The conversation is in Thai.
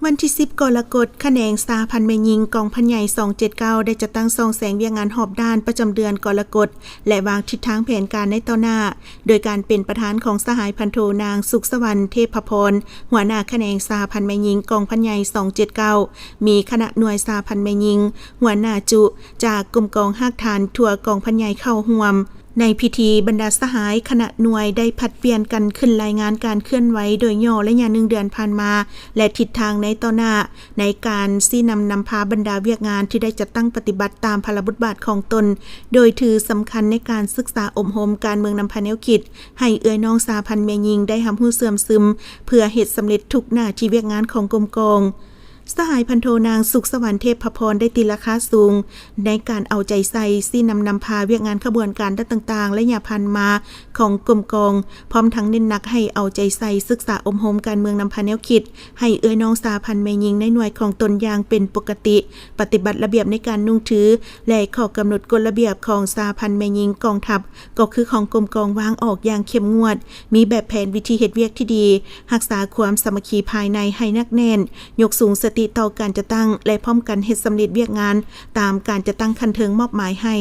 วันที่10กรกฎาคมแขนงสาพันธ์แม่หญิงกองพันใหญ่279ได้จัดตั้งซองแสงเวียงงานหอบด้านประจำเดือนกรกฎาคมและวางทิศทางแผนการในต่อหน้าโดยการเป็นประธานของสหายพันโทนางสุขสวรรค์เทพพรหัวหน้าแขนงสาพันธ์แม่หญิงกองพันใหญ่279มีคณะหน่วยสาพันธ์แม่หญิงหัวหน้าจุจากกรมกองฮักฐานทั่วกองพันใหญ่เข้าร่วมในพิธีบรรดาสหายคณะหน่วยได้ผัดเปลี่ยนกันขึ้นรายงานการเคลื่อนไหวโดยย่อและ1 เดือนผ่านมาและทิศทางในต่อหน้าในการซี่นำพาบรรดาเวียกงานที่ได้จัดตั้งปฏิบัติตามพระบทบาทของตนโดยถือสำคัญในการศึกษาอบรมการเมืองนำพาแนวคิดให้เอื้อน้องสาพันธ์แม่หญิงได้รับรู้เสื่อมซึมเพื่อเหตุสำเร็จทุกหน้าที่เวียกงานของกรมกองสหายพันโทนางสุขสวรรค์เทพพรได้ตีราคาสูงในการเอาใจใส่ซี่นำพาเวียกงานขบวนการต่างๆและอย่าพันมาของกรมกองพร้อมทั้งเน้นหนักให้เอาใจใส่ศึกษาอบรมการเมืองนำพาแนวคิดให้เอื้อน้องสาพันธ์แม่หญิงในหน่วยของตนอย่างเป็นปกติปฏิบัติระเบียบในการนุ่งถือและข้อกำหนดกฎระเบียบของสาพันธ์แม่หญิงกองทัพก็คือของกรมกองวางออกอย่างเข้มงวดมีแบบแผนวิธีเฮ็ดเวียกที่ดีรักษาความสามัคคีภายในให้แน่แน่นยกสูงสติต่อการจะตั้งและพร้อมกันเฮ็ดสำเร็จเวียกงานตามการจะตั้งคันเทิงมอบหมายให้